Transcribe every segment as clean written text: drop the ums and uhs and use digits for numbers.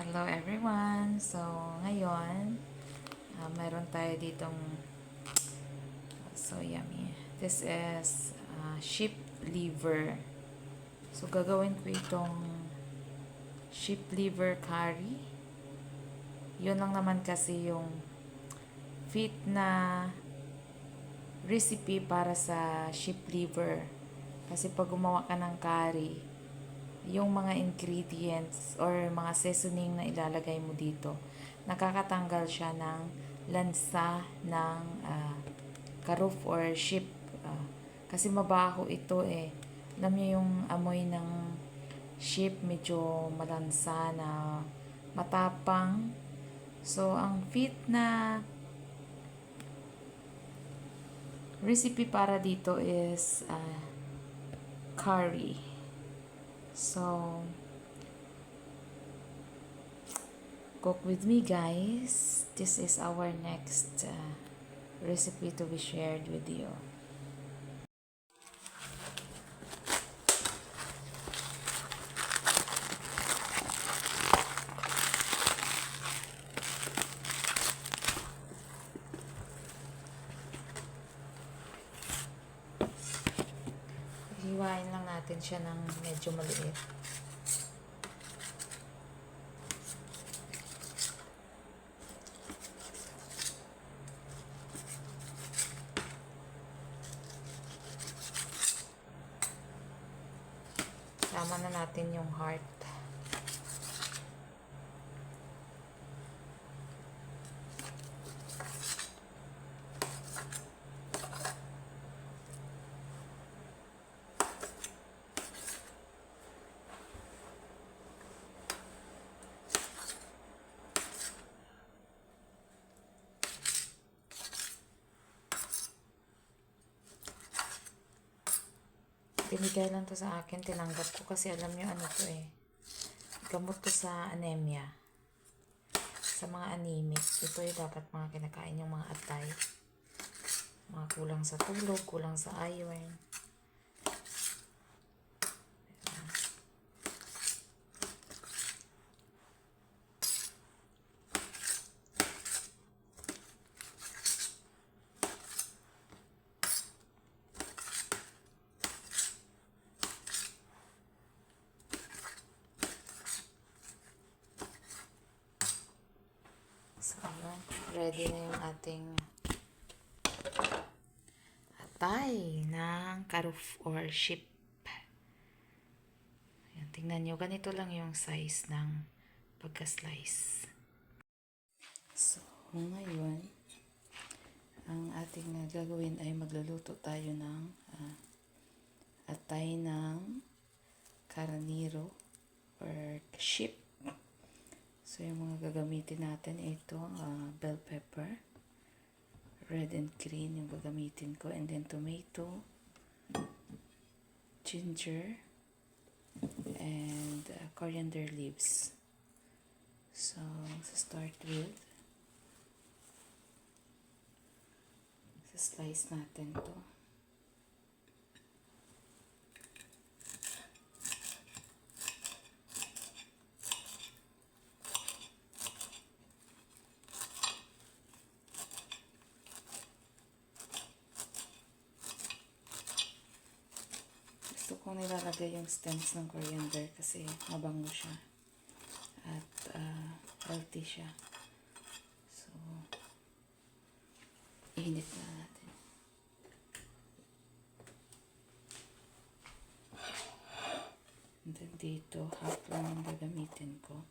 Hello everyone! So, ngayon, meron tayo ditong so yummy. This is sheep liver. So, gagawin ko itong sheep liver curry. Yun lang naman kasi yung fit na recipe para sa sheep liver. Kasi pag gumawa ka ng curry, yung mga ingredients or mga seasoning na ilalagay mo dito, nakakatanggal siya ng lansa ng karuf or sheep. Kasi mabaho ito eh. Alam niyo yung amoy ng sheep, medyo malansa na matapang. So, ang fit na recipe para dito is curry. So, cook with me guys. This is our next recipe to be shared with you. Hiwain lang natin siya ng medyo maliit. Tama na natin yung heart. Binigay lang to sa akin, tinanggap ko kasi alam nyo ano to eh. Gamot to sa anemia. Sa mga anemic. Ito yung dapat mga kinakain yung mga atay. Mga kulang sa tulog, kulang sa iron. So, ready na yung ating atay ng karuf or sheep. Ayan, tingnan nyo, ganito lang yung size ng pagka-slice. So, ngayon, ang ating gagawin ay magluluto tayo ng atay ng carnero or sheep. So, yung mga gagamitin natin ito, bell pepper, red and green yung gagamitin ko, and then tomato, ginger, and coriander leaves. So, start with, slice natin to. Gusto kong nilalagay yung stems ng coriander kasi mabango siya at healthy siya. So, init na natin. And then dito, half lang ang gagamitin ko.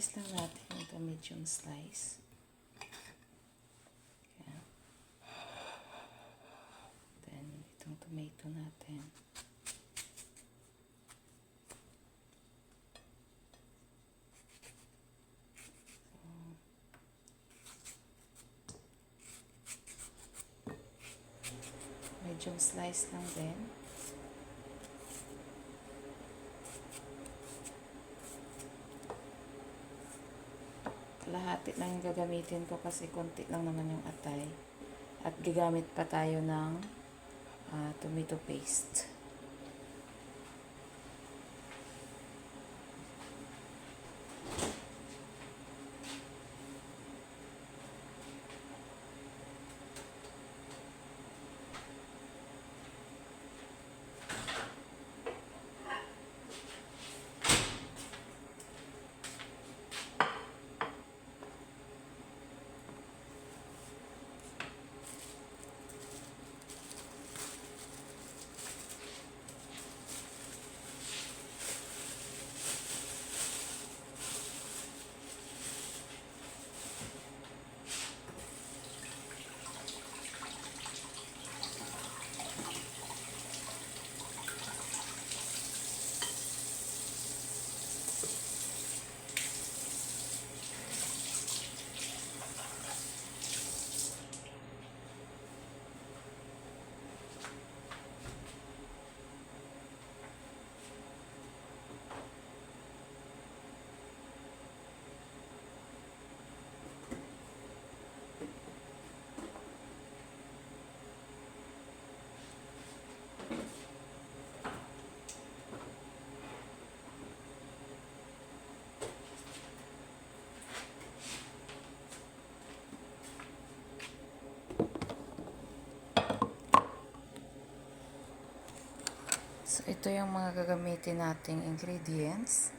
slice lang natin ito, medium slice. Yan. Then, itong tomato natin. Medium slice lang din. Kalahati lang yung gagamitin ko kasi konti lang naman yung atay. At gagamit pa tayo ng tomato paste. So, ito yung mga gagamitin nating ingredients.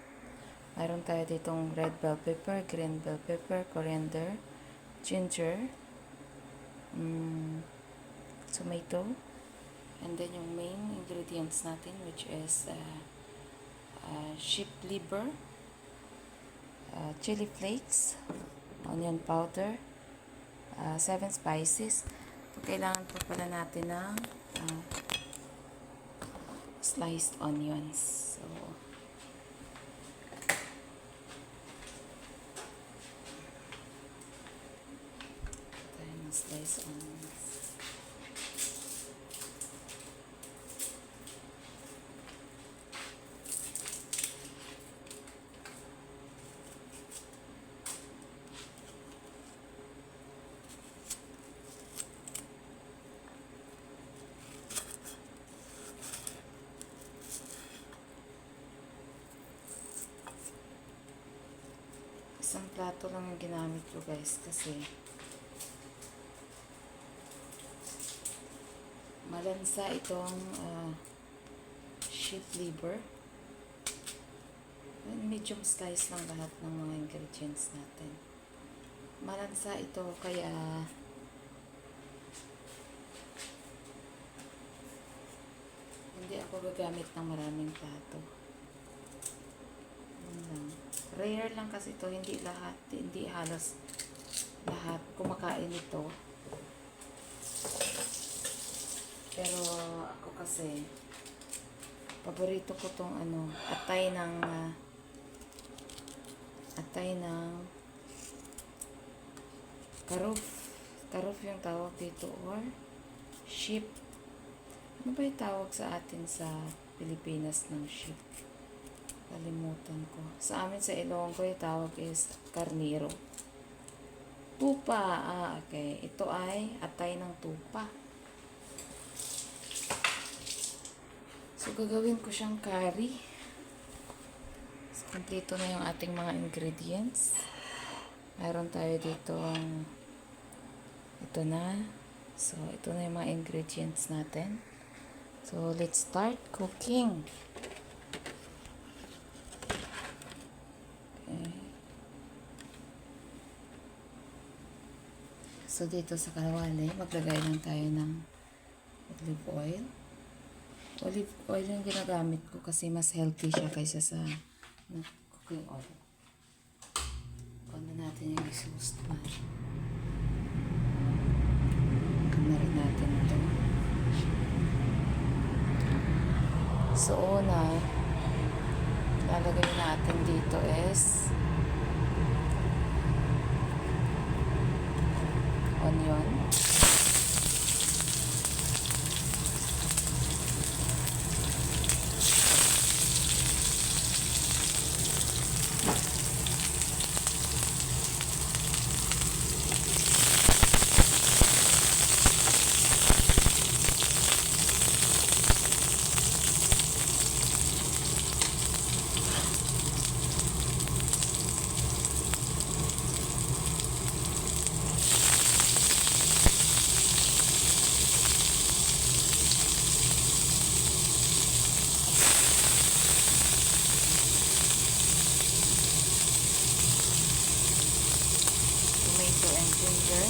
Mayroon tayo ditong red bell pepper, green bell pepper, coriander, ginger, tomato, and then yung main ingredients natin, which is sheep liver, chili flakes, onion powder, 7 spices. So, kailangan pa pala natin ng sliced onions. So, tayo ng sliced onions. Isang plato lang yung ginamit ko guys kasi malansa itong sheep liver. Medium slice lang lahat ng mga ingredients natin. Malansa ito kaya hindi ako gagamit ng maraming plato. Rare lang kasi ito, hindi lahat, hindi halos lahat kumakain ito. Pero ako kasi paborito ko tong atay ng karuf. Karuf yung tawag dito or sheep. Ano ba yung tawag sa atin sa Pilipinas ng sheep? Kalimutan ko. Sa amin sa Ilonggo, yung tawag is karniro. Tupa. Okay. Ito ay atay ng tupa. So, gagawin ko siyang curry. So, kompleto na yung ating mga ingredients. Mayroon tayo dito ito na. So, ito na yung mga ingredients natin. So, let's start cooking. So, dito sa kawali, maglagay lang tayo ng olive oil. Olive oil yung ginagamit ko kasi mas healthy siya kaysa sa cooking oil. On na natin yung exhaust fan. Kamarin natin ito. So, una, lalagay natin dito is onion. Tomato and ginger.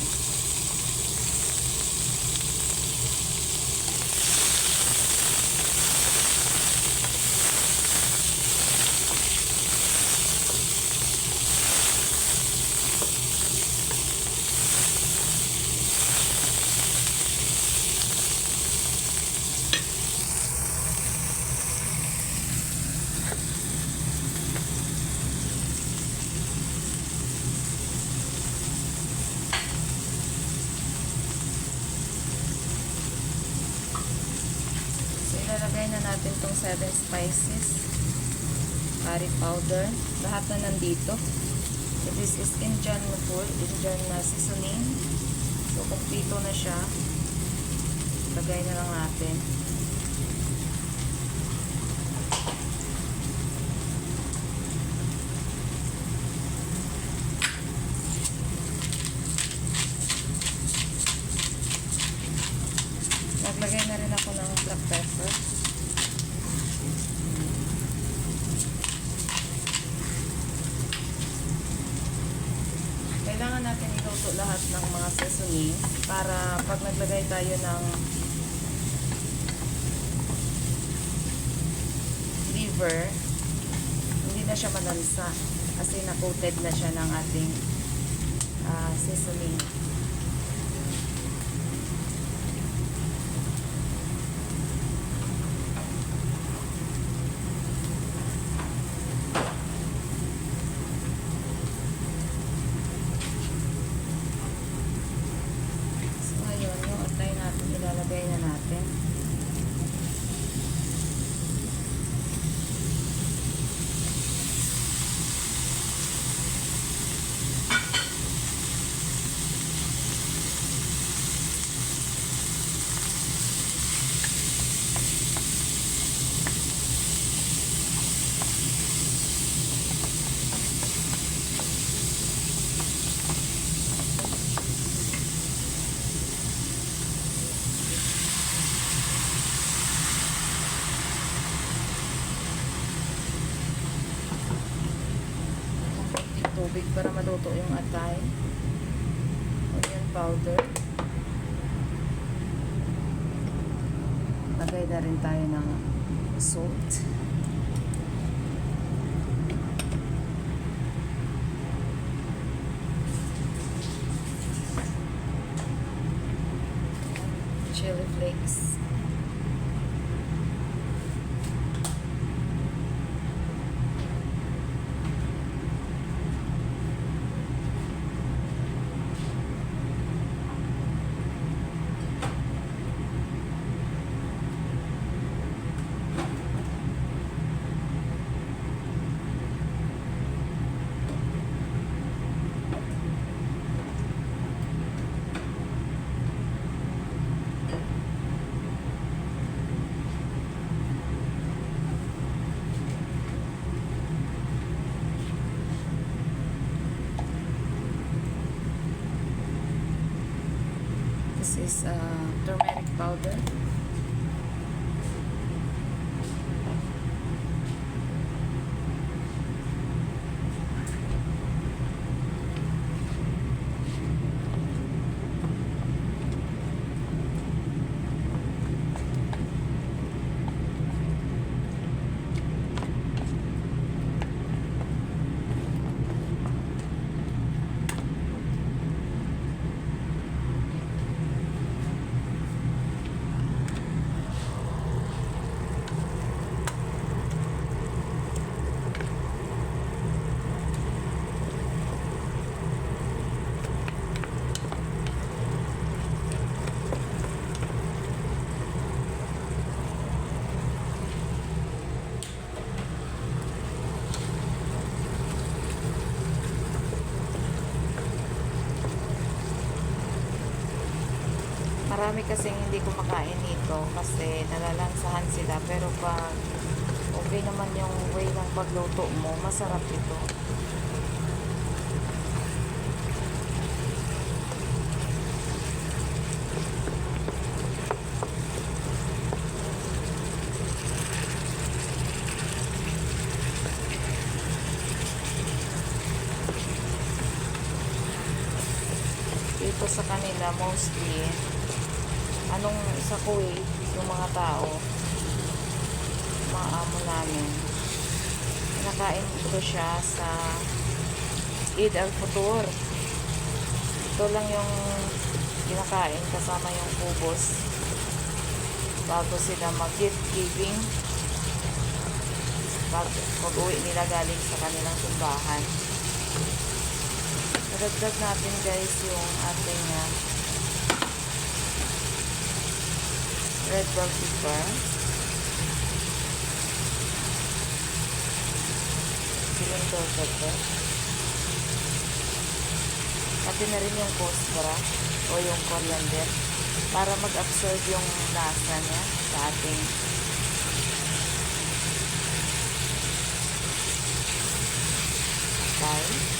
Ilalagay na natin tong 7 spices, curry powder, lahat na nandito. So this is Indian food, Indian seasoning. So kumpleto na siya. Lagay na lang natin. Naglagay na rin ako ng black pepper. Kailangan natin iluto lahat ng mga seasoning para pag naglagay tayo ng liver, hindi na siya malansa kasi na-coated na siya ng ating seasoning. Ilalagay na natin. Tubig para maluto yung atay. Onion powder. Lagay na rin tayo ng salt. Chili flakes. This is turmeric powder. Marami kasing hindi kumakain nito kasi nalalansahan sila. Pero pag okay naman yung way ng pagluto mo, masarap ito. Dito sa kanila mostly sa Kuwait yung mga tao, mga amo namin, kinakain ito siya sa Eid al-Futur. Ito lang yung kinakain kasama yung kubos bago sila mag-gift giving pag uwi nila galing sa kanilang simbahan. Nadagdag natin guys yung ating red bell pepper, green bell pepper, pati na rin yung costra o yung coriander para mag-absorb yung lasa niya sa ating atay.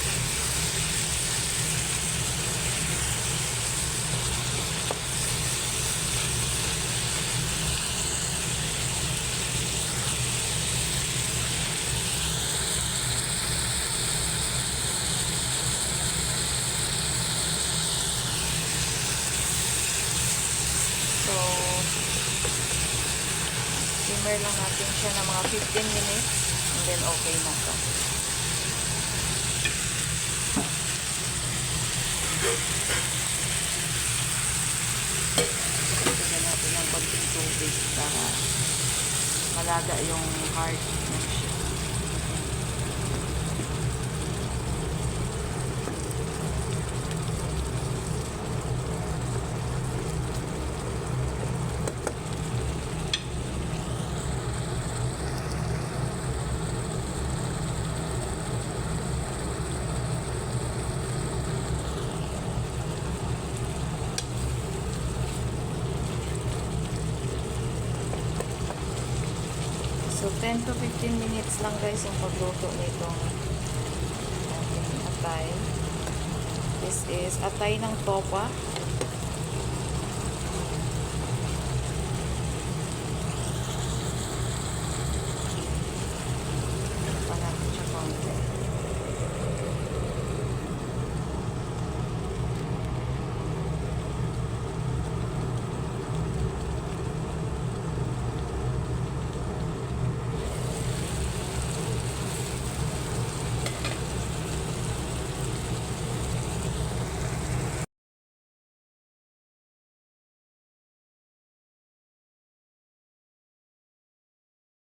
So, simmer lang natin siya ng mga 15 minutes and then okay na to. Lagyan natin ng konting tubig para malaga yung heart niya siya. So, 10 to 15 minutes lang guys yung pagluto nitong ating atay. This is atay ng topa.